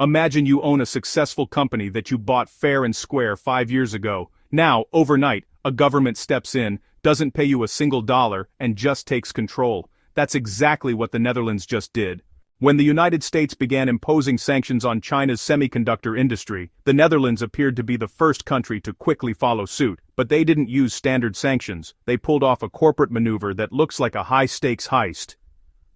Imagine you own a successful company that you bought fair and square 5 years ago. Now, overnight, a government steps in, doesn't pay you a single dollar, and just takes control. That's exactly what the Netherlands just did. When the United States began imposing sanctions on China's semiconductor industry, the Netherlands appeared to be the first country to quickly follow suit, but they didn't use standard sanctions. They pulled off a corporate maneuver that looks like a high-stakes heist.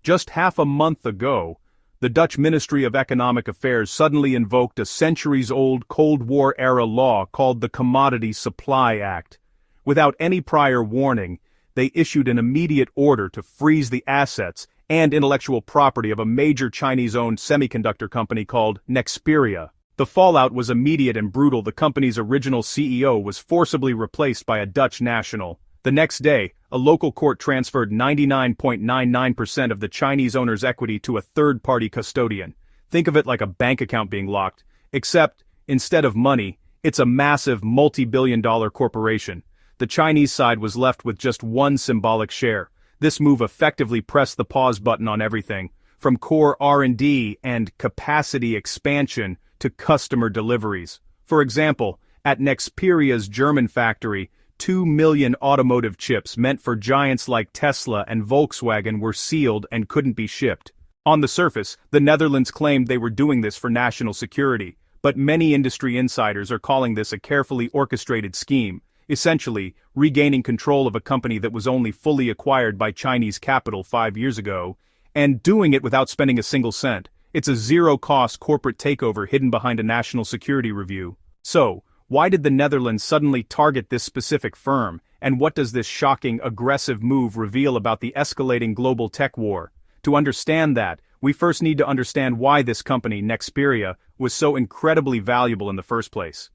Just half a month ago, the Dutch Ministry of Economic Affairs suddenly invoked a centuries-old Cold War-era law called the Commodity Supply Act. Without any prior warning, they issued an immediate order to freeze the assets and intellectual property of a major Chinese-owned semiconductor company called Nexperia. The fallout was immediate and brutal. The company's original CEO was forcibly replaced by a Dutch national. The next day, a local court transferred 99.99% of the Chinese owner's equity to a third-party custodian. Think of it like a bank account being locked, except, instead of money, it's a massive multi-billion-dollar corporation. The Chinese side was left with just one symbolic share. This move effectively pressed the pause button on everything, from core R&D and capacity expansion to customer deliveries. For example, at Nexperia's German factory, 2 million automotive chips meant for giants like Tesla and Volkswagen were sealed and couldn't be shipped. On the surface, the Netherlands claimed they were doing this for national security, but many industry insiders are calling this a carefully orchestrated scheme, essentially regaining control of a company that was only fully acquired by Chinese capital 5 years ago, and doing it without spending a single cent. It's a zero-cost corporate takeover hidden behind a national security review. So, why did the Netherlands suddenly target this specific firm, and what does this shocking, aggressive move reveal about the escalating global tech war? To understand that, we first need to understand why this company, Nexperia, was so incredibly valuable in the first place.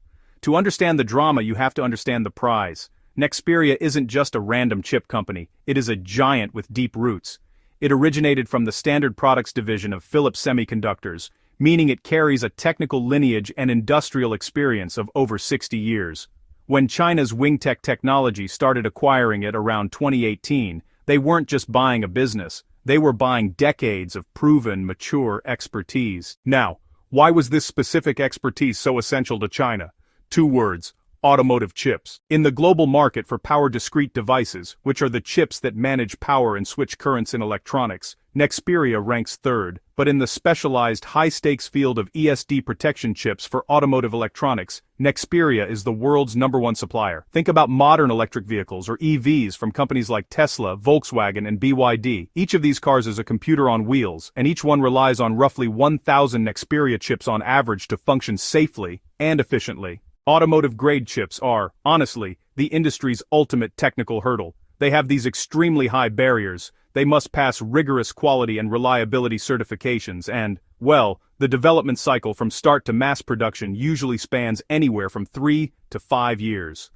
To understand the drama, you have to understand the prize. Nexperia isn't just a random chip company, it is a giant with deep roots. It originated from the standard products division of Philips Semiconductors, meaning it carries a technical lineage and industrial experience of over 60 years. When China's Wingtech technology started acquiring it around 2018, they weren't just buying a business, they were buying decades of proven, mature expertise. Now, why was this specific expertise so essential to China? 2 words: automotive chips. In the global market for power discrete devices, which are the chips that manage power and switch currents in electronics, Nexperia ranks third, but in the specialized high-stakes field of ESD protection chips for automotive electronics, Nexperia is the world's #1 supplier. Think about modern electric vehicles or EVs from companies like Tesla, Volkswagen, and BYD. Each of these cars is a computer on wheels, and each one relies on roughly 1,000 Nexperia chips on average to function safely and efficiently. Automotive-grade chips are, honestly, the industry's ultimate technical hurdle. They have these extremely high barriers, they must pass rigorous quality and reliability certifications and, well, the development cycle from start to mass production usually spans anywhere from 3 to 5 years.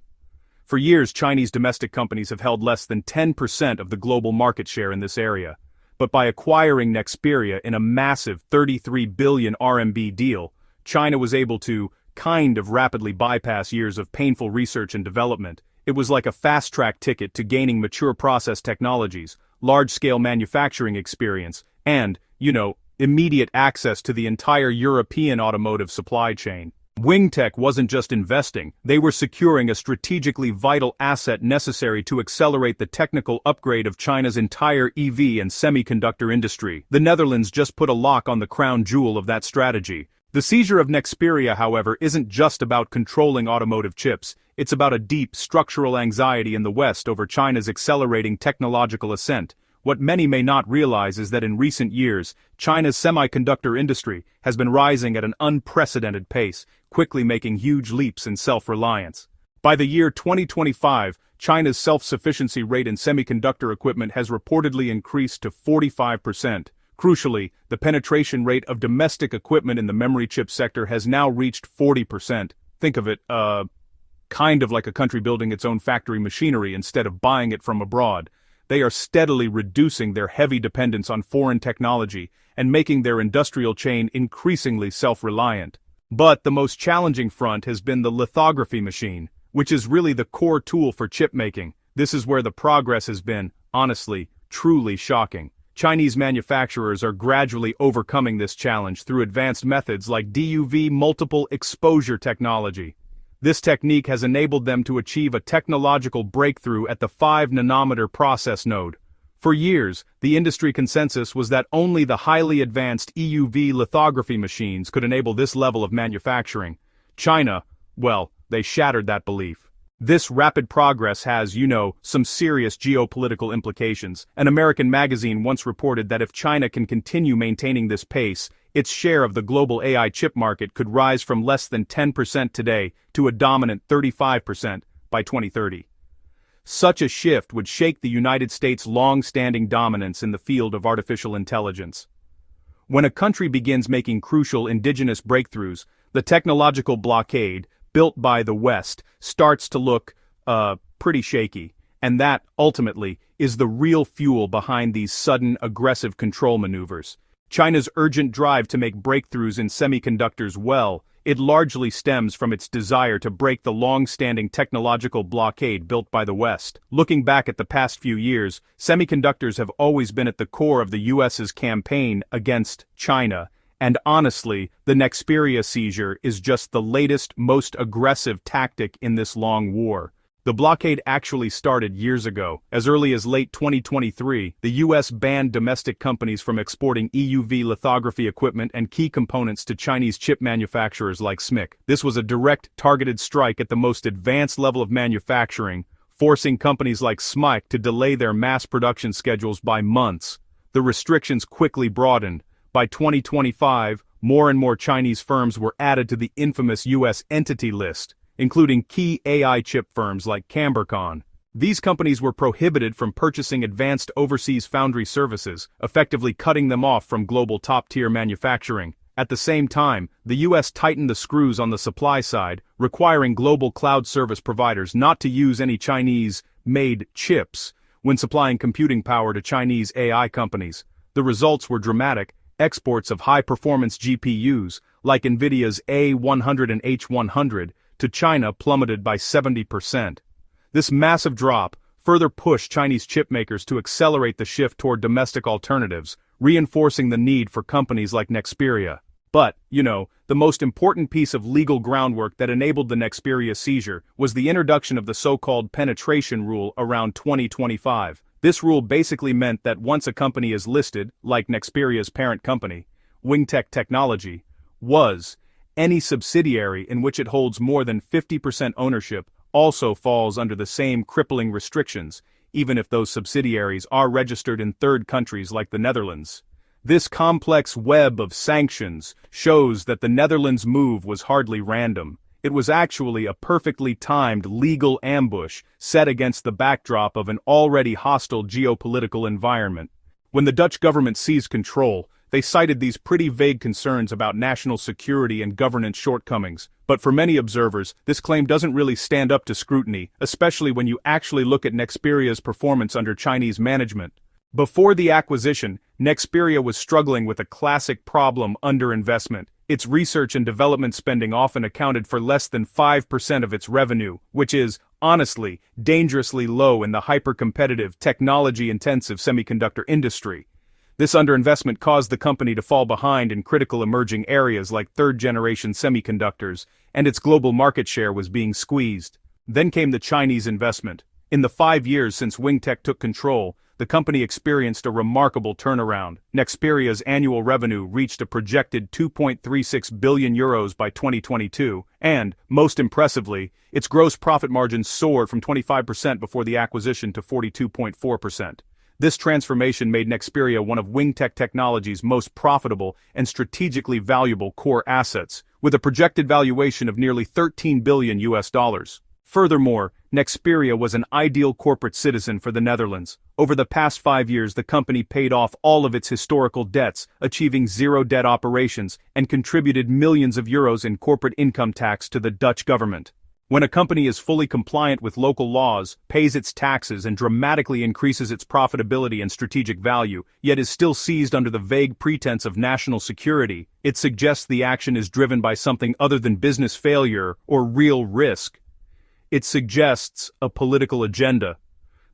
For years, Chinese domestic companies have held less than 10% of the global market share in this area. But by acquiring Nexperia in a massive 33 billion RMB deal, China was able to kind of rapidly bypass years of painful research and development. It was like a fast-track ticket to gaining mature process technologies, large-scale manufacturing experience, and, immediate access to the entire European automotive supply chain. Wingtech wasn't just investing, they were securing a strategically vital asset necessary to accelerate the technical upgrade of China's entire EV and semiconductor industry. The Netherlands just put a lock on the crown jewel of that strategy. The seizure of Nexperia, however, isn't just about controlling automotive chips, it's about a deep structural anxiety in the West over China's accelerating technological ascent. What many may not realize is that in recent years, China's semiconductor industry has been rising at an unprecedented pace, quickly making huge leaps in self-reliance. By the year 2025, China's self-sufficiency rate in semiconductor equipment has reportedly increased to 45%. Crucially, the penetration rate of domestic equipment in the memory chip sector has now reached 40%. Think of it, kind of like a country building its own factory machinery instead of buying it from abroad. They are steadily reducing their heavy dependence on foreign technology and making their industrial chain increasingly self-reliant. But the most challenging front has been the lithography machine, which is really the core tool for chip making. This is where the progress has been, honestly, truly shocking. Chinese manufacturers are gradually overcoming this challenge through advanced methods like DUV multiple exposure technology. This technique has enabled them to achieve a technological breakthrough at the 5-nanometer process node. For years, the industry consensus was that only the highly advanced EUV lithography machines could enable this level of manufacturing. China, well, they shattered that belief. This rapid progress has, some serious geopolitical implications. An American magazine once reported that if China can continue maintaining this pace, its share of the global AI chip market could rise from less than 10% today to a dominant 35% by 2030. Such a shift would shake the United States' long-standing dominance in the field of artificial intelligence. When a country begins making crucial indigenous breakthroughs, the technological blockade, built by the West, starts to look, pretty shaky. And that, ultimately, is the real fuel behind these sudden, aggressive control maneuvers. China's urgent drive to make breakthroughs in semiconductors it largely stems from its desire to break the long-standing technological blockade built by the West. Looking back at the past few years, semiconductors have always been at the core of the US's campaign against China, and honestly, the Nexperia seizure is just the latest, most aggressive tactic in this long war. The blockade actually started years ago. As early as late 2023, the U.S. banned domestic companies from exporting EUV lithography equipment and key components to Chinese chip manufacturers like SMIC. This was a direct, targeted strike at the most advanced level of manufacturing, forcing companies like SMIC to delay their mass production schedules by months. The restrictions quickly broadened. By 2025, more and more Chinese firms were added to the infamous U.S. Entity List, including key AI chip firms like Cambricon. These companies were prohibited from purchasing advanced overseas foundry services, effectively cutting them off from global top-tier manufacturing. At the same time, the U.S. tightened the screws on the supply side, requiring global cloud service providers not to use any Chinese-made chips when supplying computing power to Chinese AI companies. The results were dramatic. Exports of high-performance GPUs, like NVIDIA's A100 and H100, to China plummeted by 70%. This massive drop further pushed Chinese chipmakers to accelerate the shift toward domestic alternatives, reinforcing the need for companies like Nexperia. But, the most important piece of legal groundwork that enabled the Nexperia seizure was the introduction of the so-called penetration rule around 2025. This rule basically meant that once a company is listed, like Nexperia's parent company, Wingtech Technology, any subsidiary in which it holds more than 50% ownership also falls under the same crippling restrictions, even if those subsidiaries are registered in third countries like the Netherlands. This complex web of sanctions shows that the Netherlands' move was hardly random. It was actually a perfectly timed legal ambush set against the backdrop of an already hostile geopolitical environment. When the Dutch government seized control, they cited these pretty vague concerns about national security and governance shortcomings. But for many observers, this claim doesn't really stand up to scrutiny, especially when you actually look at Nexperia's performance under Chinese management. Before the acquisition, Nexperia was struggling with a classic problem: underinvestment. Its research and development spending often accounted for less than 5% of its revenue, which is, honestly, dangerously low in the hyper-competitive, technology-intensive semiconductor industry. This underinvestment caused the company to fall behind in critical emerging areas like third-generation semiconductors, and its global market share was being squeezed. Then came the Chinese investment. In the 5 years since Wingtech took control, the company experienced a remarkable turnaround. Nexperia's annual revenue reached a projected €2.36 billion by 2022, and, most impressively, its gross profit margin soared from 25% before the acquisition to 42.4%. This transformation made Nexperia one of Wingtech Technology's most profitable and strategically valuable core assets, with a projected valuation of nearly $13 billion. Furthermore, Nexperia was an ideal corporate citizen for the Netherlands. Over the past 5 years, the company paid off all of its historical debts, achieving zero-debt operations, and contributed millions of euros in corporate income tax to the Dutch government. When a company is fully compliant with local laws, pays its taxes, and dramatically increases its profitability and strategic value, yet is still seized under the vague pretense of national security, it suggests the action is driven by something other than business failure or real risk. It suggests a political agenda.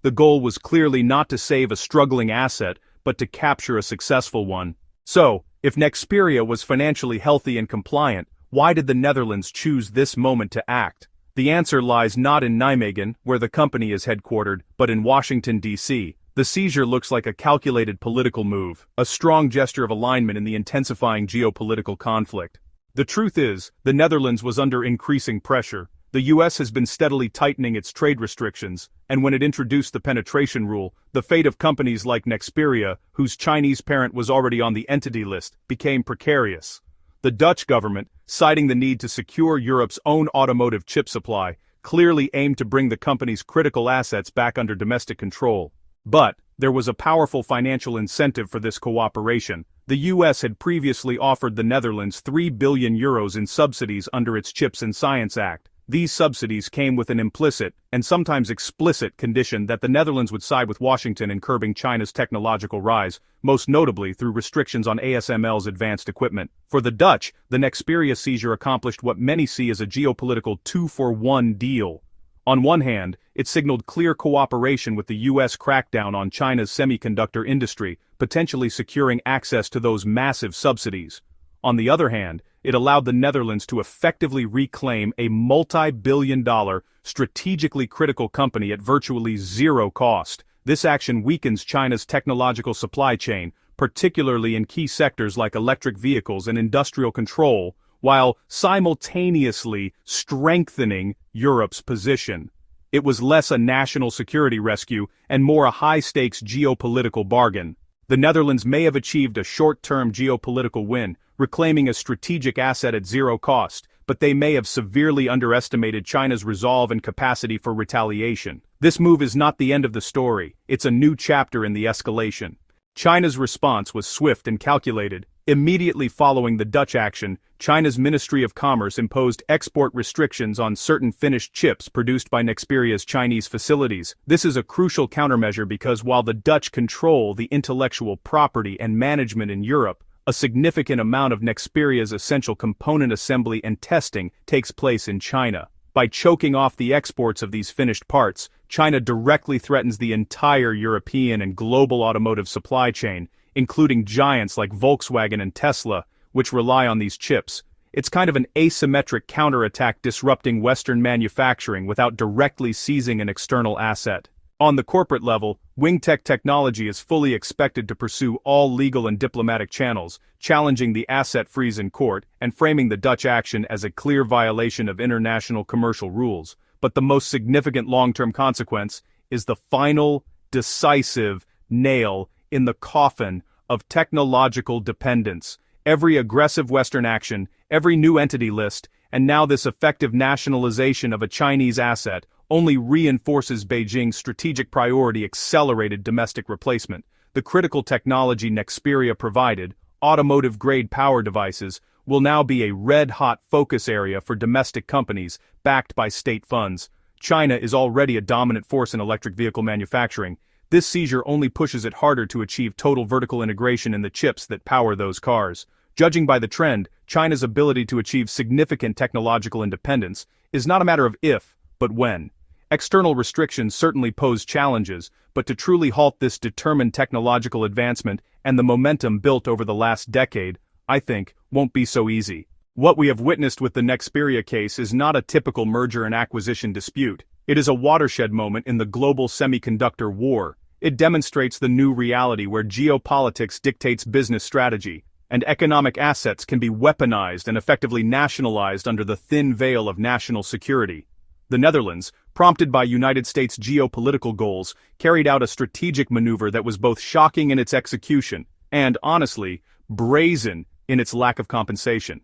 The goal was clearly not to save a struggling asset, but to capture a successful one. So, if Nexperia was financially healthy and compliant, why did the Netherlands choose this moment to act? The answer lies not in Nijmegen, where the company is headquartered, but in Washington, D.C. The seizure looks like a calculated political move, a strong gesture of alignment in the intensifying geopolitical conflict. The truth is, the Netherlands was under increasing pressure. The US has been steadily tightening its trade restrictions, and when it introduced the penetration rule, the fate of companies like Nexperia, whose Chinese parent was already on the entity list, became precarious. The Dutch government, citing the need to secure Europe's own automotive chip supply, clearly aimed to bring the company's critical assets back under domestic control. But there was a powerful financial incentive for this cooperation. The US had previously offered the Netherlands €3 billion in subsidies under its Chips and Science Act. These subsidies came with an implicit, and sometimes explicit, condition that the Netherlands would side with Washington in curbing China's technological rise, most notably through restrictions on ASML's advanced equipment. For the Dutch, the Nexperia seizure accomplished what many see as a geopolitical two-for-one deal. On one hand, it signaled clear cooperation with the US crackdown on China's semiconductor industry, potentially securing access to those massive subsidies. On the other hand, it allowed the Netherlands to effectively reclaim a multi-billion-dollar, strategically critical company at virtually zero cost. This action weakens China's technological supply chain, particularly in key sectors like electric vehicles and industrial control, while simultaneously strengthening Europe's position. It was less a national security rescue and more a high-stakes geopolitical bargain. The Netherlands may have achieved a short-term geopolitical win, reclaiming a strategic asset at zero cost, but they may have severely underestimated China's resolve and capacity for retaliation. This move is not the end of the story, it's a new chapter in the escalation. China's response was swift and calculated. Immediately following the Dutch action, China's Ministry of Commerce imposed export restrictions on certain finished chips produced by Nexperia's Chinese facilities. This is a crucial countermeasure because while the Dutch control the intellectual property and management in Europe, a significant amount of Nexperia's essential component assembly and testing takes place in China. By choking off the exports of these finished parts, China directly threatens the entire European and global automotive supply chain, including giants like Volkswagen and Tesla, which rely on these chips. It's kind of an asymmetric counterattack disrupting Western manufacturing without directly seizing an external asset. On the corporate level, Wingtech Technology is fully expected to pursue all legal and diplomatic channels, challenging the asset freeze in court and framing the Dutch action as a clear violation of international commercial rules. But the most significant long-term consequence is the final, decisive nail in the coffin of technological dependence. Every aggressive Western action, every new entity list, and now this effective nationalization of a Chinese asset only reinforces Beijing's strategic priority: accelerated domestic replacement. The critical technology Nexperia provided, automotive-grade power devices, will now be a red-hot focus area for domestic companies backed by state funds. China is already a dominant force in electric vehicle manufacturing. This seizure only pushes it harder to achieve total vertical integration in the chips that power those cars. Judging by the trend, China's ability to achieve significant technological independence is not a matter of if, but when. External restrictions certainly pose challenges, but to truly halt this determined technological advancement and the momentum built over the last decade, I think, won't be so easy. What we have witnessed with the Nexperia case is not a typical merger and acquisition dispute. It is a watershed moment in the global semiconductor war. It demonstrates the new reality where geopolitics dictates business strategy, and economic assets can be weaponized and effectively nationalized under the thin veil of national security. The Netherlands, prompted by United States geopolitical goals, carried out a strategic maneuver that was both shocking in its execution and, honestly, brazen in its lack of compensation.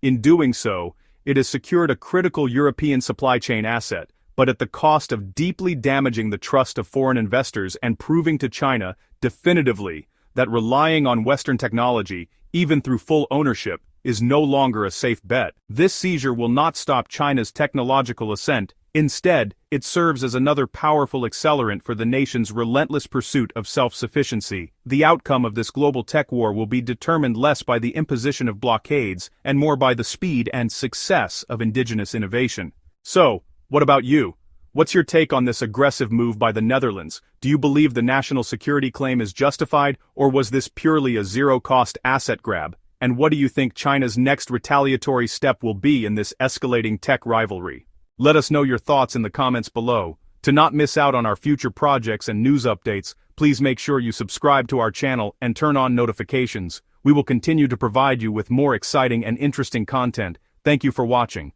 In doing so, it has secured a critical European supply chain asset, but at the cost of deeply damaging the trust of foreign investors and proving to China, definitively, that relying on Western technology, even through full ownership, is no longer a safe bet. This seizure will not stop China's technological ascent. Instead, it serves as another powerful accelerant for the nation's relentless pursuit of self-sufficiency. The outcome of this global tech war will be determined less by the imposition of blockades and more by the speed and success of indigenous innovation. So, what about you? What's your take on this aggressive move by the Netherlands? Do you believe the national security claim is justified, or was this purely a zero-cost asset grab? And what do you think China's next retaliatory step will be in this escalating tech rivalry? Let us know your thoughts in the comments below. To not miss out on our future projects and news updates, please make sure you subscribe to our channel and turn on notifications. We will continue to provide you with more exciting and interesting content. Thank you for watching.